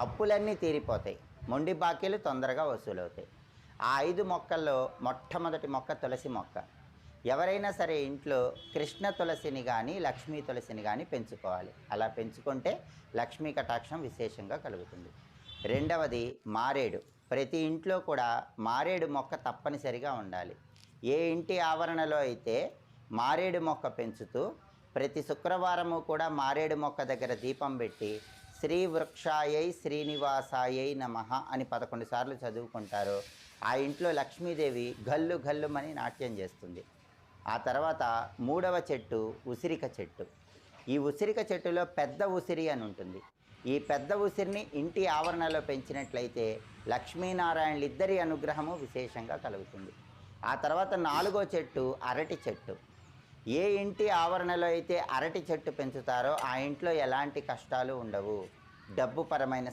అప్పులన్నీ తీరిపోతాయి, మొండి బాకీలు తొందరగా వసూలవుతాయి. ఆ 5 మొక్కల్లో మొట్టమొదటి మొక్క తులసి మొక్క. ఎవరైనా సరే ఇంట్లో కృష్ణ తులసిని కానీ లక్ష్మీ తులసిని కానీ పెంచుకోవాలి. అలా పెంచుకుంటే లక్ష్మీ కటాక్షం విశేషంగా కలుగుతుంది. రెండవది మారేడు. ప్రతి ఇంట్లో కూడా మారేడు మొక్క తప్పనిసరిగా ఉండాలి. ఏ ఇంటి ఆవరణలో అయితే మారేడు మొక్క పెంచుతూ ప్రతి శుక్రవారము కూడా మారేడు మొక్క దగ్గర దీపం పెట్టి శ్రీ వృక్షాయై శ్రీనివాసాయై నమః అని 11 సార్లు చదువుకుంటారో ఆ ఇంట్లో లక్ష్మీదేవి గల్లు గల్లుమని నాట్యం చేస్తుంది. ఆ తర్వాత మూడవ చెట్టు ఉసిరిక చెట్టు. ఈ ఉసిరిక చెట్టులో పెద్ద ఉసిరి అని ఉంటుంది. ఈ పెద్ద ఉసిరిని ఇంటి ఆవరణలో పెంచినట్లయితే లక్ష్మీనారాయణలిద్దరి అనుగ్రహము విశేషంగా కలుగుతుంది. ఆ తర్వాత 4వ చెట్టు అరటి చెట్టు. ఏ ఇంటి ఆవరణలో అయితే అరటి చెట్టు పెంచుతారో ఆ ఇంట్లో ఎలాంటి కష్టాలు ఉండవు. డబ్బుపరమైన